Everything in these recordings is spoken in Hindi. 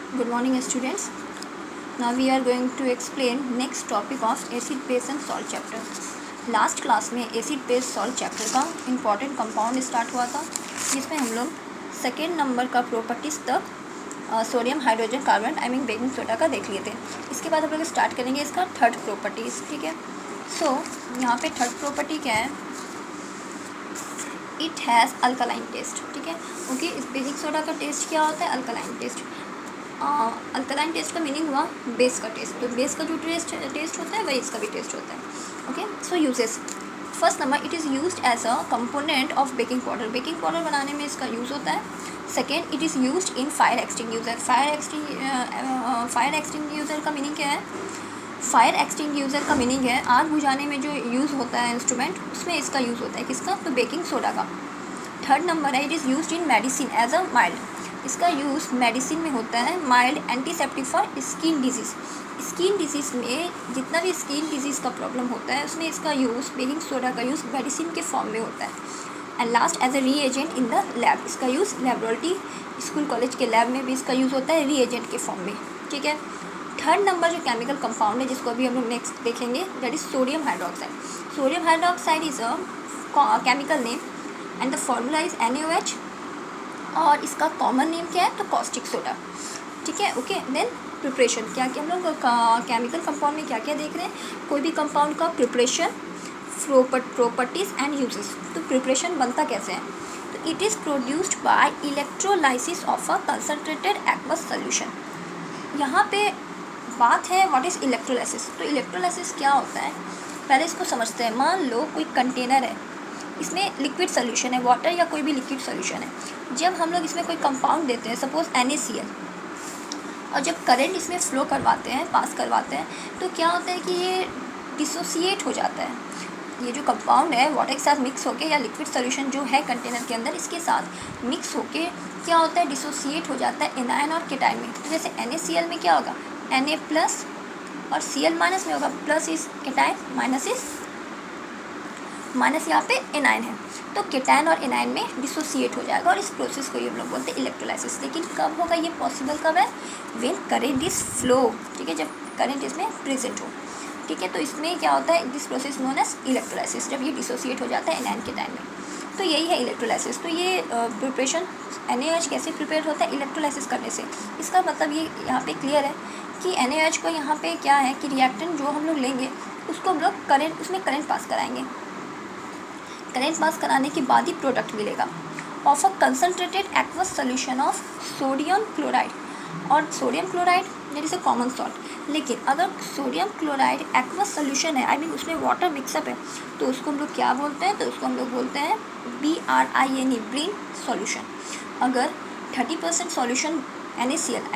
Good morning, students. Now we are going to explain next topic of acid base and salt chapter. Last class में एसिड बेस सॉल्ट चैप्टर का इम्पॉर्टेंट कंपाउंड स्टार्ट हुआ था, जिसमें हम लोग सेकेंड नंबर का प्रॉपर्टीज़ तक sodium hydrogen carbon baking soda का देख लिए थे। इसके बाद हम लोग स्टार्ट करेंगे इसका थर्ड प्रॉपर्टीज़। ठीक है, सो यहाँ पे थर्ड प्रॉपर्टी क्या है, इट हैज़ अल्कलाइन टेस्ट। ठीक है, ओके, इस बेकिंग सोडा का टेस्ट क्या होता है, अल्कलाइन टेस्ट। अल्कलाइन टेस्ट का मीनिंग हुआ बेस का टेस्ट, तो बेस का जो टेस्ट होता है वही इसका भी टेस्ट होता है। Okay, so uses, first number, it is used as a component of baking powder. Baking powder बनाने में इसका यूज़ होता है। Second, it is used in fire extinguisher. Fire extinguisher का मीनिंग क्या है, फायर एक्सटिंग्यूजर का मीनिंग है आग बुझाने में जो यूज़ होता है इंस्ट्रूमेंट, उसमें इसका यूज़ होता है। किसका, तो बेकिंग सोडा का। थर्ड नंबर है, it is used in medicine as a mild. इसका यूज़ मेडिसिन में होता है, mild antiseptic for skin disease. Skin disease में जितना भी स्किन डिजीज़ का प्रॉब्लम होता है उसमें इसका यूज़, बेकिंग सोडा का यूज़ मेडिसिन के फॉर्म में होता है। And last, as a reagent in the lab. इसका यूज़ लेबोरेटरी, स्कूल कॉलेज के लैब में भी इसका यूज़ होता है रीएजेंट के फॉर्म में। ठीक है, थर्ड नंबर जो केमिकल कंपाउंड है जिसको अभी हम लोग नेक्स्ट देखेंगे, that is sodium hydroxide. Sodium hydroxide is a chemical name and the formula is NaOH, और इसका कॉमन नेम क्या है, तो कॉस्टिक सोडा। ठीक है, ओके। देन प्रिपरेशन, क्या क्या हम लोग केमिकल कंपाउंड में क्या क्या देख रहे हैं, कोई भी कंपाउंड का प्रिपरेशन, प्रॉपर्टीज़ एंड यूजेस। तो प्रिपरेशन बनता कैसे है, तो it is produced by electrolysis of a concentrated aqueous solution. यहाँ पे बात है व्हाट इज़ इलेक्ट्रोलाइसिस। तो इलेक्ट्रोलाइसिस क्या होता है, पहले इसको समझते हैं। मान लो कोई कंटेनर है, इसमें लिक्विड सोल्यूशन है, वाटर या कोई भी लिक्विड सोल्यूशन है। जब हम लोग इसमें कोई कंपाउंड देते हैं, सपोज NaCl, और जब करंट इसमें फ्लो करवाते हैं, पास करवाते हैं, तो क्या होता है कि ये डिसोसिएट हो जाता है। ये जो कंपाउंड है वाटर के साथ मिक्स होके, या लिक्विड सोल्यूशन जो है कंटेनर के अंदर, इसके साथ मिक्स होके क्या होता है, डिसोसिएट हो जाता है एनायन और केटाइन में। तो जैसे NaCl में क्या होगा, Na+ और Cl- में होगा, प्लस इस केटाइन, माइनस यहाँ पे एनायन है, तो केटाइन और एनायन में डिसोसिएट हो जाएगा, और इस प्रोसेस को ये हम लोग बोलते हैं इलेक्ट्रोलाइसिस। लेकिन कब होगा ये पॉसिबल, कब है, व्हेन करंट इज फ्लो। ठीक है, जब करंट इसमें प्रेजेंट हो। ठीक है, तो इसमें क्या होता है, this process known as electrolysis, जब ये डिसोसिएट हो जाता है एनायन केटाइन में। तो यही है इलेक्ट्रोलाइसिस। तो ये प्रिपरेशन NaOH कैसे प्रिपेयर होता है, इलेक्ट्रोलाइसिस करने से। इसका मतलब ये यहाँ पे क्लियर है कि NaOH को यहाँ पे क्या है कि रिएक्टेंट जो हम लोग लेंगे उसको हम लोग करंट, उसमें करंट पास कराएंगे। करंट पास कराने के बाद ही प्रोडक्ट मिलेगा of a concentrated aqueous solution of sodium chloride. और sodium chloride that is a common salt. लेकिन अगर सोडियम क्लोराइड एक्वस सोल्यूशन है, उसमें वाटर मिक्सअप है, तो उसको हम लोग क्या बोलते हैं, तो उसको हम लोग बोलते हैं BRINE, ब्रीन सॉल्यूशन। अगर 30% सॉल्यूशन NaCl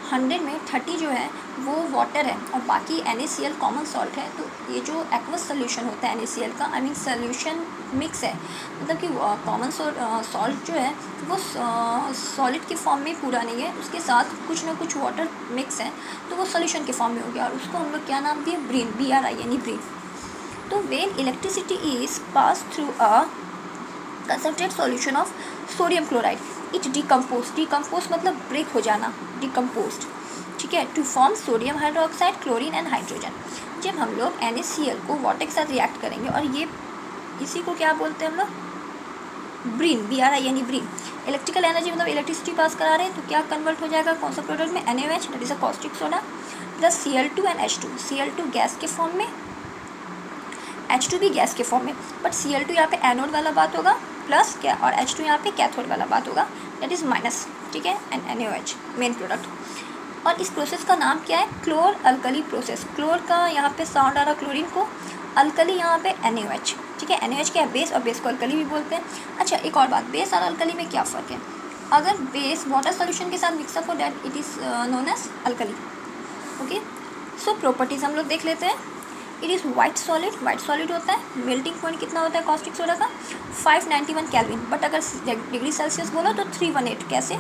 100 में 30 जो है वो वाटर है और बाकी NaCl कॉमन सॉल्ट है, तो ये जो एक्वस सोल्यूशन होता है NaCl का, सोल्यूशन मिक्स है, मतलब कि कॉमन सॉल्ट जो है वो सॉलिड के फॉर्म में पूरा नहीं है, उसके साथ कुछ ना कुछ वाटर मिक्स है, तो वो सोल्यूशन के फॉर्म में हो गया, और उसको हम लोग क्या नाम दिए, ब्रीन, BRINE, ब्रीन। तो when electricity is pass through a concentrate solution of sodium chloride, it decompose मतलब ब्रेक हो जाना, डिकम्पोज। ठीक है, to form sodium hydroxide, chlorine and hydrogen. जब हम लोग NaCl को वाटर के साथ रिएक्ट करेंगे, और ये इसी को क्या बोलते हैं हम लोग, ब्रीन, BRINE, ब्रीन। इलेक्ट्रिकल एनर्जी मतलब इलेक्ट्रिसिटी पास करा रहे हैं, तो क्या कन्वर्ट हो जाएगा कौन सा प्रोडक्ट में, NaOH that is a caustic soda, plus Cl2 and H2। Cl2 gas के फॉर्म में, H2 भी गैस के फॉर्म में, बट Cl2 यहाँ पे एनोड वाला बात होगा, प्लस क्या, और H2 यहाँ पे कैथोड वाला बात होगा, दैट इज़ माइनस। ठीक है, एंड NaOH मेन प्रोडक्ट। और इस प्रोसेस का नाम क्या है, क्लोर अल्कली प्रोसेस। क्लोर का यहाँ पे साउंड आ रहा, क्लोरीन को, अल्कली यहाँ पे NaOH। ठीक है, NaOH क्या है, बेस, और बेस को अल्कली भी बोलते हैं। अच्छा, एक और बात, बेस और अल्कली में क्या फ़र्क है, अगर बेस वाटर सोल्यूशन के साथ मिक्सअप हो, that it is known as alkali. Okay, so properties हम लोग देख लेते हैं। इट इज़ वाइट सॉलिड होता है। मेल्टिंग पॉइंट कितना होता है कॉस्टिक सोडा का, 591 केल्विन, बट अगर डिग्री सेल्सियस बोलो तो 318। कैसे,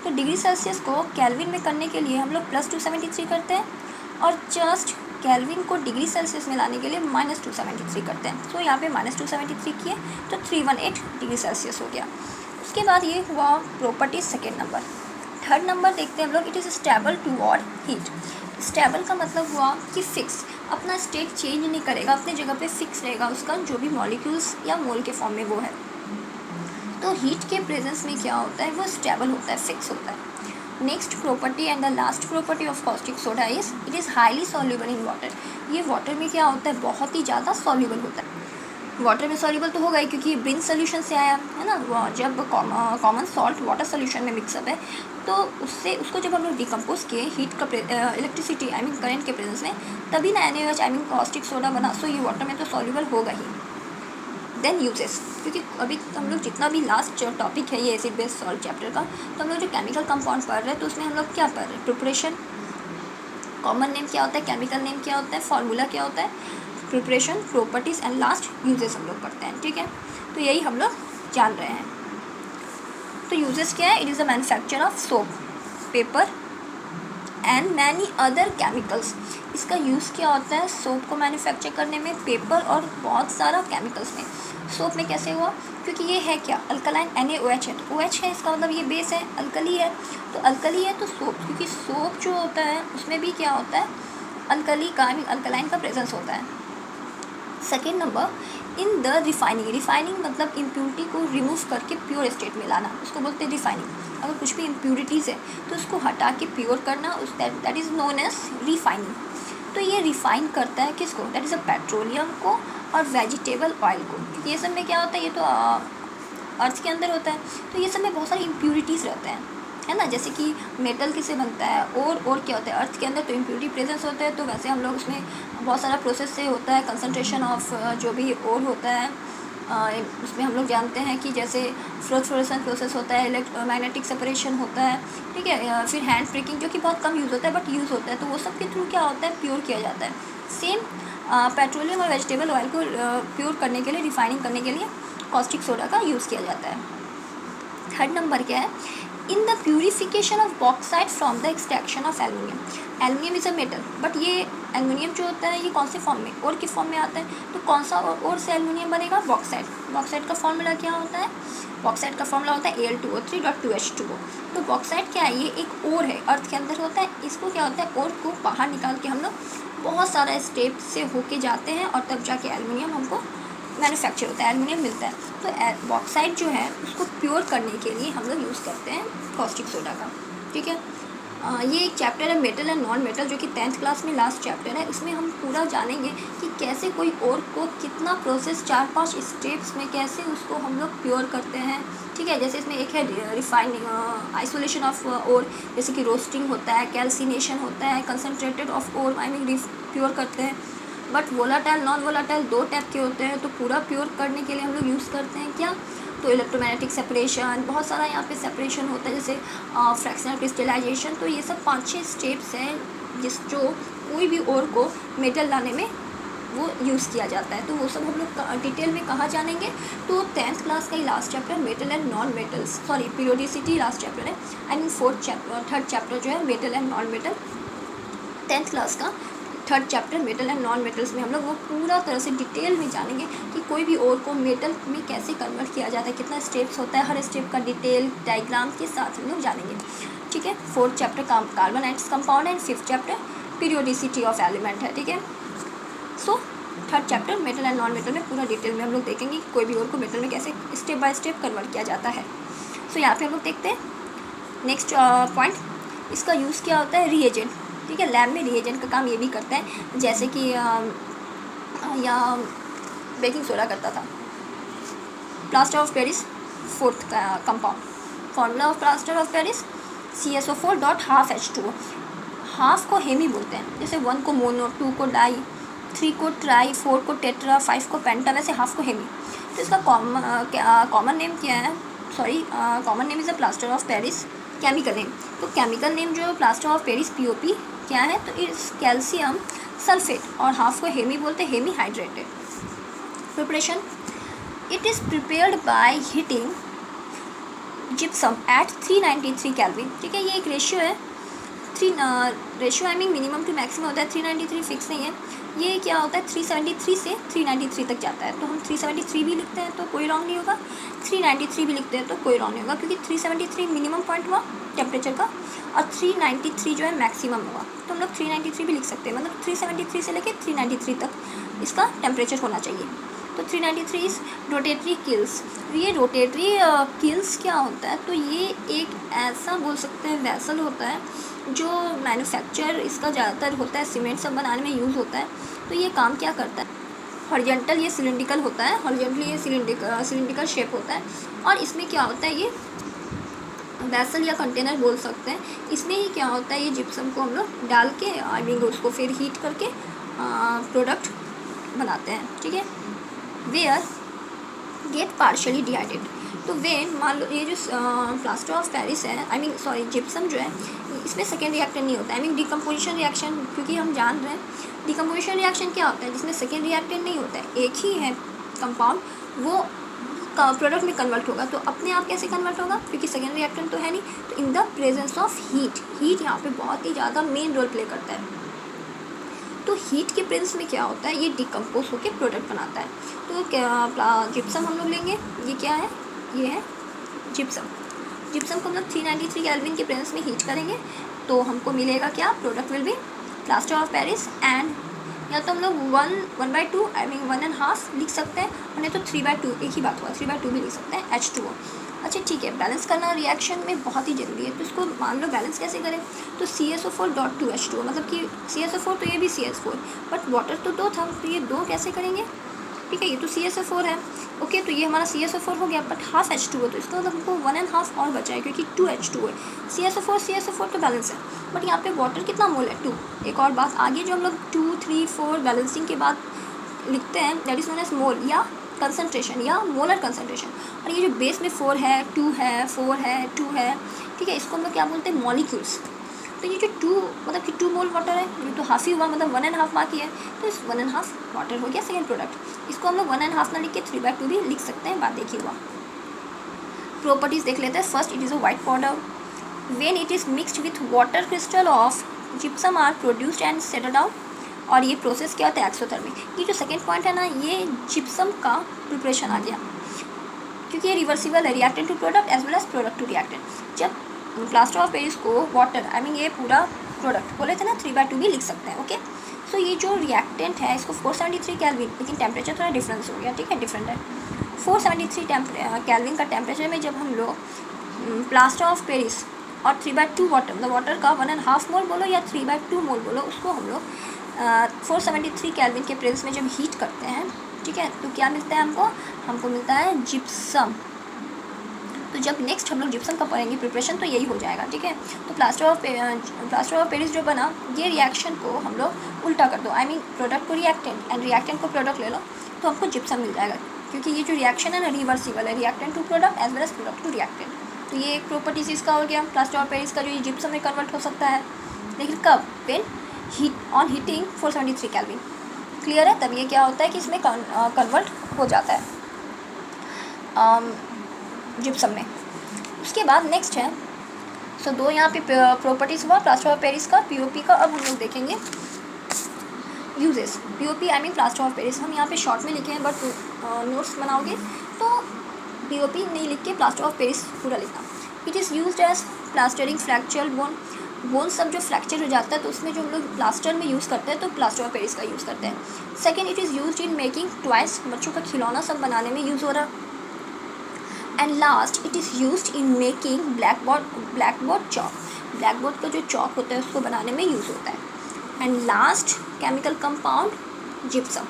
तो डिग्री सेल्सियस को केल्विन में करने के लिए हम लोग +273 करते हैं, और जस्ट केल्विन को डिग्री सेल्सियस में लाने के लिए -273 करते हैं। सो यहाँ पे -273 किए तो 318 डिग्री सेल्सियस हो गया। उसके बाद ये हुआ property second number. Third number देखते हैं हम लोग, it is stable toward heat. Stable का मतलब हुआ कि फिक्स, अपना स्टेट चेंज नहीं करेगा, अपने जगह पे फिक्स रहेगा उसका जो भी मॉलिक्यूल्स या मोल के फॉर्म में वो है। तो हीट के प्रेजेंस में क्या होता है, वो स्टेबल होता है, फिक्स होता है। Next property and the last property of caustic soda is it is highly soluble in water. ये वाटर में क्या होता है, बहुत ही ज़्यादा सॉल्युबल होता है। वाटर में सॉल्युबल तो होगा ही क्योंकि ये ब्रिंज सोल्यूशन से आया है ना। जब कॉमन सॉल्ट वाटर सोल्यूशन में मिक्सअप है तो उससे उसको जब हम लोग डिकम्पोज किए हीट का इलेक्ट्रिसिटी आई मीन करंट के प्रेजेंस में, तभी ना NaOH I mean caustic soda बना। सो ये वाटर में तो सॉल्युबल होगा ही। देन यूजेस, क्योंकि अभी हम लोग जितना भी लास्ट टॉपिक है ये एसिड बेस सॉल्ट चैप्टर का, तो हम लोग जो केमिकल कंपाउंड पढ़ रहे हैं तो उसमें हम लोग क्या पढ़ रहे हैं, प्रिपरेशन, कॉमन नेम क्या होता है, केमिकल नेम क्या होता है, फार्मूला क्या होता है, preparation, properties and last uses हम लोग पढ़ते हैं। ठीक है, तो यही हम लोग जान रहे हैं। तो यूजेस क्या है, it is the manufacture of soap, paper and many other chemicals. इसका यूज़ क्या होता है, सोप को मैन्युफैक्चर करने में, पेपर और बहुत सारा केमिकल्स में। सोप में कैसे हुआ, क्योंकि ये है क्या, अल्कलाइन NaOH है, तो OH है, इसका मतलब ये बेस है, अल्कली है, तो अल्कली है तो सोप, क्योंकि सोप जो होता है उसमें भी क्या होता है, अल्कली का अल्कलाइन का प्रेजेंस होता है। Second number, in the refining, refining मतलब इम्प्योरिटी को रिमूव करके प्योर स्टेट में लाना, उसको बोलते हैं रिफाइनिंग। अगर कुछ भी इम्प्योरिटीज़ है तो उसको हटा के प्योर करना, उस that is known as refining. तो ये रिफाइन करता है किसको, दैट इज़ अ पेट्रोलियम को और वेजिटेबल ऑयल को। ये सब में क्या होता है, ये तो अर्थ के अंदर होता है, तो ये सब में बहुत सारी इम्प्योरिटीज़ रहते हैं, है ना। जैसे कि मेटल किससे बनता है, और क्या होता है, अर्थ के अंदर तो इम्प्योरिटी प्रेजेंस होता है। तो वैसे हम लोग उसमें बहुत सारा प्रोसेस से होता है, कंसंट्रेशन ऑफ जो भी और होता है उसमें हम लोग जानते हैं कि जैसे फ्लोरोसेंस प्रोसेस होता है, इलेक्ट्रोमैग्नेटिक सेपरेशन होता है, ठीक है, फिर हैंड ब्रेकिंग जो कि बहुत कम यूज़ होता है बट यूज़ होता है, तो वो सब के थ्रू क्या होता है, प्योर किया जाता है। सेम पेट्रोलियम और वेजिटेबल ऑयल को प्योर करने के लिए, रिफाइनिंग करने के लिए कॉस्टिक सोडा का यूज़ किया जाता है। थर्ड नंबर क्या है, in the purification of bauxite from the extraction of aluminium. Aluminium is a metal, but ये एल्यूमिनियम जो होता है ये कौन से फॉर्म में, और किस फॉर्म में आता है, तो कौन सा और से एल्यूमिनियम बनेगा, बॉक्साइट। बॉक्साइट का फॉर्मूला क्या होता है, बॉक्साइट का फॉर्मूला होता है Al2O3.2H2O। तो बॉक्साइट क्या है, ये एक ओर है, अर्थ के अंदर होता है। इसको क्या होता है, ओर को बाहर निकाल के हम लोग बहुत सारा स्टेप से होके जाते हैं और तब जाके एल्यूमिनियम हमको मैन्युफैक्चर होता है, एल्यूमिनियम मिलता है। तो बॉक्साइट जो है उसको प्योर करने के लिए हम लोग यूज़ करते हैं कॉस्टिक सोडा का। ठीक है, ये एक चैप्टर है मेटल एंड नॉन मेटल, जो कि 10th क्लास में लास्ट चैप्टर है। उसमें हम पूरा जानेंगे कि कैसे कोई और को कितना प्रोसेस 4-5 स्टेप्स में कैसे उसको हम लोग प्योर करते हैं। ठीक है, जैसे इसमें एक है रिफाइनिंग, आइसोलेशन ऑफ ओर, जैसे कि रोस्टिंग होता है, कैल्सिनेशन होता है, concentrated of ore I mean pure करते हैं। But volatile non volatile 2 type के होते हैं। तो पूरा प्योर करने के लिए हम लोग यूज़ करते हैं क्या, तो इलेक्ट्रोमैग्नेटिक सेपरेशन, बहुत सारा यहाँ पे सेपरेशन होता है, जैसे फ्रैक्शनल क्रिस्टलाइजेशन। तो ये सब 5-6 स्टेप्स हैं जो कोई भी और को मेटल लाने में वो यूज़ किया जाता है। तो वो सब हम लोग डिटेल में कहाँ जानेंगे, तो 10th क्लास का ही last chapter metal and non metals, sorry periodicity last chapter है, आई मीन थर्ड चैप्टर जो है metal and non metal, 10th class का third chapter metal and non metals में हम लोग वो पूरा तरह से डिटेल में जानेंगे कि कोई भी और को मेटल में कैसे कन्वर्ट किया जाता है, कितना स्टेप्स होता है, हर स्टेप का डिटेल डायग्राम के साथ हम लोग जानेंगे। ठीक है, 4th chapter carbon atoms compound and 5th chapter periodicity of element है। ठीक है, सो 3rd chapter metal and non metal में पूरा डिटेल में हम लोग देखेंगे कि कोई भी और को मेटल में कैसे स्टेप बाय स्टेप कन्वर्ट किया जाता है। सो यहाँ पे हम लोग देखते हैं नेक्स्ट पॉइंट, इसका यूज़ क्या होता है, रिएजेंट। ठीक है, लैब में रिएजेंट का काम ये भी करता है, जैसे कि या बेकिंग सोडा करता था। Plaster of Paris 4th compound, formula of plaster of Paris CSO4.12H2O। Half को हेमी बोलते हैं, जैसे 1 को मोनो, 2 को डाई, 3 को ट्राई, 4 को टेट्रा, 5 को पेंटा, वैसे हाफ को हेमी। तो इसका कॉमन नेम क्या है, sorry common name is a plaster of Paris, chemical name. तो केमिकल नेम जो प्लास्टर ऑफ पेरिस POP क्या है, तो इट्स कैल्शियम सल्फेट, और हाफ को हेमी बोलते हैं, hemi hydrated. Preparation, it is prepared by heating gypsum at 393 kelvin. ठीक है, ये एक रेशियो है, ratio I mean minimum to maximum होता है, 393 फिक्स नहीं है, ये क्या होता है 373 से 393 तक जाता है, तो हम 373 भी लिखते हैं तो कोई रॉन्ग नहीं होगा, 393 भी लिखते हैं तो कोई रॉन्ग नहीं होगा, क्योंकि 373 मिनिमम पॉइंट हुआ टेम्परेचर का और 393 जो है मैक्सिमम हुआ, तो हम लोग 393 भी लिख सकते हैं, मतलब 373 से लेकर 393 तक इसका टेम्परेचर होना चाहिए। तो 393 इज़ रोटेटरी किल्स। ये रोटेटरी किल्स क्या होता है, तो ये एक ऐसा बोल सकते हैं वैसल होता है जो मैन्युफैक्चर इसका ज़्यादातर होता है, सीमेंट सब बनाने में यूज़ होता है। तो ये काम क्या करता है, हॉरिजॉन्टल ये सिलिंड्रिकल होता है, हॉरिजॉन्टली ये सिलिंड्रिकल शेप होता है, और इसमें क्या होता है, ये वैसल या कंटेनर बोल सकते हैं। इसमें ही क्या होता है, ये जिप्सम को हम लोग डाल के आई मीन उसको फिर हीट करके प्रोडक्ट बनाते हैं, ठीक है। वेयर गेट पार्शली डिहाइड्रेट, तो वेन मान लो ये जो प्लास्टर ऑफ पेरिस है, आई मीन सॉरी जिप्सम जो है, इसमें सेकेंड रिएक्शन नहीं होता है, आई मीन डिकम्पोजिशन रिएक्शन, क्योंकि हम जान रहे हैं डिकम्पोजिशन रिएक्शन क्या होता है, जिसमें सेकेंड रिएक्शन नहीं होता है, एक ही है कंपाउंड, वो प्रोडक्ट में कन्वर्ट होगा। तो अपने आप कैसे कन्वर्ट होगा, क्योंकि सेकेंड रिएक्शन तो है नहीं, तो in the presence of heat यहाँ पे बहुत ही ज़्यादा मेन रोल प्ले करता है। तो हीट के प्रेजेंस में क्या होता है, ये डिकम्पोज होकर प्रोडक्ट बनाता है। तो जिप्सम हम लोग लेंगे, ये क्या है, ये है जिप्सम। जिप्सम को हम लोग 393 केल्विन के प्रेजेंस में हीट करेंगे तो हमको मिलेगा क्या, product will be plaster of Paris, and या तो हम लोग 1/2 आई मीन 1.5 लिख सकते हैं, और नहीं तो 3/2, एक ही बात हुआ, 3/2 भी लिख सकते हैं, H2O। अच्छा ठीक है, बैलेंस करना रिएक्शन में बहुत ही ज़रूरी है, तो इसको मान लो बैलेंस कैसे करें, तो CSO4.2H2O, मतलब कि CSO4 तो ये भी CS4, बट वाटर तो 2 था, तो ये 2 कैसे करेंगे, ठीक है, ये तो CSO4 है, ओके, तो ये हमारा CSO4 हो गया, बट हाफ H2O, तो इसका मतलब हमको 1.5 और बचा है, क्योंकि 2 H2O है। CSO4 तो बैलेंस है, बट यहाँ पे वाटर कितना मोल है, 2। एक और बात, आगे जो हम लोग 2, 3, 4 बैलेंसिंग के बाद लिखते हैं, दैट इज़ नोन एज मोल या कंसनट्रेशन या मोलर कंसनट्रेशन, और ये जो बेस में 4 है, 2 है, 4 है, 2 है, ठीक है, इसको हम लोग क्या बोलते हैं, मॉलिक्यूल्स। तो ये जो 2 मतलब कि 2 मोल वाटर है, ये तो हाफ ही हुआ, मतलब 1.5 बाकी है, तो इस 1.5 वाटर हो गया सेकेंड प्रोडक्ट। इसको हम लोग 1.5 ना लिख के 3/2 भी लिख सकते हैं, बात देखिए हुआ। प्रॉपर्टीज देख लेते हैं। First, it is a white powder when it is mixed with water crystal of gypsum are produced and settle down, और ये प्रोसेस क्या होता है, एक्सोथर्मिक। ये जो सेकेंड पॉइंट है ना, ये जिप्सम का प्रिपरेशन आ गया, क्योंकि ये रिवर्सिबल है, reactant to product as well as product to reactant. जब प्लास्टर ऑफ पेरिस को वाटर आई मीन ये पूरा प्रोडक्ट बोले थे ना, 3/2 भी लिख सकते हैं, ओके। सो ये जो रिएक्टेंट है, इसको 473 केल्विन, लेकिन टेम्परेचर थोड़ा डिफरेंस हो गया, ठीक है, डिफरेंट है। 473 केल्विन का टेम्परेचर में जब हम लोग प्लास्टर ऑफ पेरिस और 3/2 वाटर, मतलब वाटर का 1.5 मोल बोलो या 3/2 मोल बोलो, उसको हम लोग 473 केल्विन के प्रेजेंस में जब हीट करते हैं, ठीक है, तो क्या मिलता है हमको मिलता है जिप्सम। तो जब नेक्स्ट हम लोग जिप्सम का पढ़ेंगे प्रिपरेशन, तो यही हो जाएगा, ठीक है। तो प्लास्टर ऑफ पेरिस जो बना, ये रिएक्शन को हम लोग उल्टा कर दो, आई मीन प्रोडक्ट को रिएक्टेंट एंड रिएक्टेंट को प्रोडक्ट ले लो, तो हमको जिप्सम मिल जाएगा, क्योंकि ये जो रिएक्शन है ना, रिवर्सिबल है, reactant to product as well as product to reactant. तो ये एक प्रॉपर्टीज इसका हो गया, प्लास्टर ऑफ पेरिस का, जो ये जिप्सम में कन्वर्ट हो सकता है, लेकिन कब, when heat on heating 473 kelvin. Clear है, तब ये क्या होता है कि इसमें कन्वर्ट हो जाता है जिप्सम में। उसके बाद नेक्स्ट है, सो 2 यहाँ पे प्रॉपर्टीज़ हुआ प्लास्टर ऑफ पेरिस का, पीओपी का। अब हम लोग देखेंगे uses. POP I mean plaster of Paris, हम यहाँ पे शॉर्ट में लिखे हैं, बट नोट्स बनाओगे तो पीओपी नहीं लिख के प्लास्टर ऑफ पेरिस पूरा लिखना। It is used as plastering fracture bone सब जो फ्रैक्चर हो जाता है, तो उसमें जो हम लोग प्लास्टर में यूज़ करते हैं, तो प्लास्टर ऑफ पेरिस का यूज़ करते हैं। Second, it is used in making toys, बच्चों का खिलौना सब बनाने में यूज़ हो रहा। And last, it is used in making blackboard chalk. Blackboard का जो चॉक होता है उसको बनाने में यूज़ होता है। And last, chemical compound gypsum,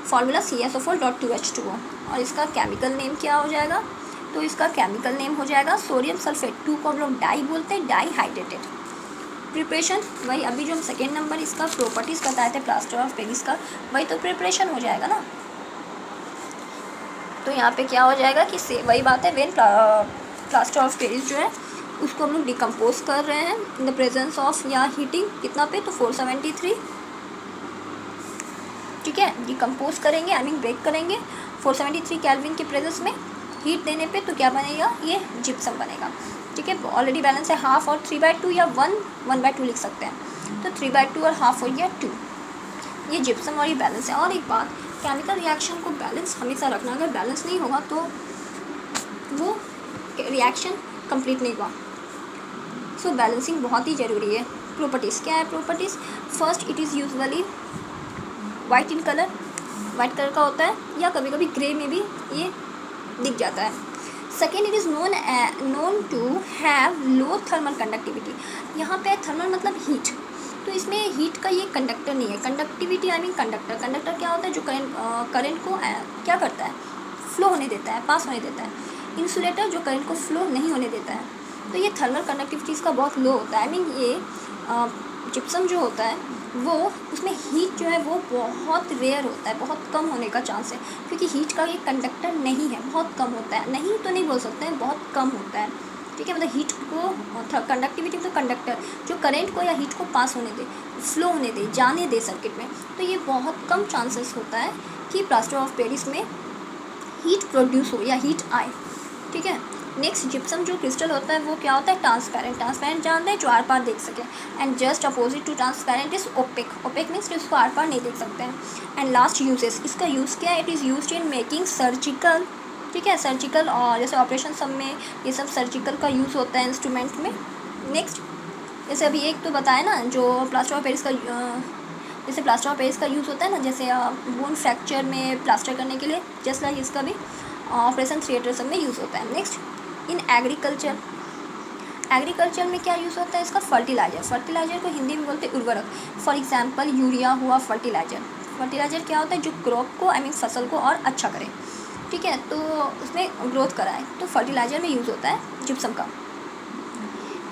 formula CSO4.2H2O, और इसका केमिकल नेम क्या हो जाएगा, तो इसका केमिकल नेम हो जाएगा सोडियम सल्फेट। 2 को हम लोग डाई बोलते हैं, डाई हाइड्रेटेड। प्रिपरेशन वही, अभी जो हम सेकेंड नंबर इसका प्रॉपर्टीज़ बताए थे प्लास्टर ऑफ पेरिस का, वही तो प्रिपरेशन हो जाएगा ना। तो यहाँ पे क्या हो जाएगा कि वही बात है, वेन प्लास्टर ऑफ पेरिस जो है उसको हम लोग डिकम्पोज कर रहे हैं इन द प्रेजेंस ऑफ या हीटिंग कितना पे, तो 473, ठीक है, डिकम्पोज करेंगे आई मीन ब्रेक करेंगे 473 केल्विन के प्रेजेंस में हीट देने पे, तो क्या बनेगा, ये जिप्सम बनेगा, ठीक है। ऑलरेडी बैलेंस है हाफ और 3/2 या 1/2 लिख सकते हैं, तो 3/2 और हाफ हो गया 2। ये जिप्सम और ये बैलेंस है। और एक बात, केमिकल रिएक्शन को बैलेंस हमेशा रखना, अगर बैलेंस नहीं होगा तो वो रिएक्शन कंप्लीट नहीं हुआ। सो बैलेंसिंग बहुत ही ज़रूरी है। प्रॉपर्टीज़ क्या है? Properties, first it is usually white in colour, white colour का होता है, या कभी कभी ग्रे में भी ये दिख जाता है। Second, it is known to have low thermal conductivity. यहाँ पे थर्मल मतलब हीट, तो इसमें हीट का ये कंडक्टर नहीं है। Conductivity I mean conductor, conductor क्या होता है? जो करंट को क्या करता है? फ्लो होने देता है, पास होने देता है। इंसुलेटर जो करंट को फ्लो नहीं होने देता है। तो ये थर्मल कंडक्टिविटी इसका बहुत लो होता है। आई मीन ये जिप्सम जो होता है वो, उसमें हीट जो है वो बहुत रेयर होता है, बहुत कम होने का चांस है, क्योंकि हीट का ये कंडक्टर नहीं है, बहुत कम होता है। नहीं तो नहीं बोल सकते हैं, बहुत कम होता है, ठीक है। मतलब हीट को, कंडक्टिविटी मतलब कंडक्टर जो करंट को या हीट को पास होने दे, फ्लो होने दे, जाने दे सर्किट में, तो ये बहुत कम चांसेस होता है कि प्लास्टर ऑफ पेरिस में हीट प्रोड्यूस हो या हीट आए, ठीक है। नेक्स्ट, जिप्सम जो क्रिस्टल होता है वो क्या होता है? ट्रांसपेरेंट। ट्रांसपेरेंट जानते हैं, जो आर पार देख सके। And just opposite to transparent is opaque. Opaque means इसको आर पार नहीं देख सकते हैं। एंड लास्ट, यूजेस, इसका यूज़ क्या है? It is used in making surgical, ठीक है, सर्जिकल और जैसे ऑपरेशन सब में ये सब सर्जिकल का यूज़ होता है इंस्ट्रूमेंट में। नेक्स्ट, जैसे अभी एक तो बताया ना, जो प्लास्टर ऑफ पेरिस का जैसे प्लास्टर ऑफ पेरिस का यूज़ होता है ना, जैसे बोन फ्रैक्चर में प्लास्टर करने के लिए, जस्ट लाइक इसका भी ऑपरेशन थिएटर सब में यूज़ होता है। नेक्स्ट, इन एग्रीकल्चर, एग्रीकल्चर में क्या यूज़ होता है इसका? फर्टिलाइजर। फर्टिलाइजर को हिंदी में बोलते हैं उर्वरक। फॉर एग्जांपल यूरिया हुआ फर्टिलाइजर। फर्टिलाइजर क्या होता है? जो क्रॉप को, आई मीन फसल को और अच्छा करे, ठीक है, तो उसमें ग्रोथ कराए, तो फर्टिलाइजर में यूज़ होता है जिप्सम का।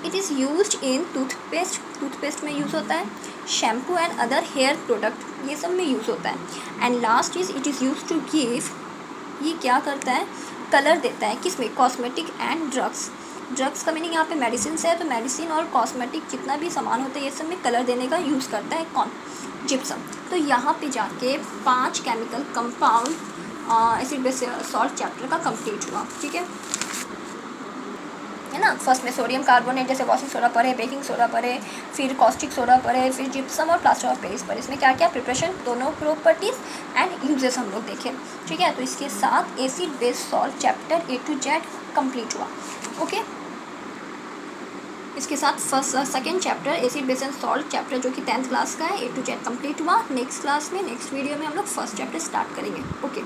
It is used in toothpaste, toothpaste में यूज़ होता है। Shampoo and other hair product, ये सब में यूज़ होता है। And last is it is use to give, ये क्या करता है? कलर देता है। किसमें? Cosmetic and drugs. ड्रग्स का मीनिंग यहाँ पे मेडिसिन है, तो मेडिसिन और कॉस्मेटिक जितना भी सामान होता है ये सब में कलर देने का यूज़ करता है कौन? जिप्सम। तो यहाँ पे जाके 5 chemical compound acid base salt chapter का कंप्लीट हुआ, ठीक है ना। फर्स्ट में सोडियम कार्बोनेट जैसे वॉशिंग सोडा पढ़े, बेकिंग सोडा पढ़े, फिर कॉस्टिक सोडा पढ़े, फिर जिप्सम और प्लास्टर ऑफ पेरिस पढ़े। इसमें क्या क्या प्रिपरेशन, दोनों प्रॉपर्टीज़ एंड यूजेस हम लोग देखें, ठीक है। तो इसके साथ acid base salt chapter A to Z complete हुआ, ओके। इसके साथ first second chapter acid base and salt chapter जो कि 10th क्लास का है A to Z कंप्लीट हुआ। नेक्स्ट क्लास में, नेक्स्ट वीडियो में हम लोग फर्स्ट चैप्टर स्टार्ट करेंगे, ओके।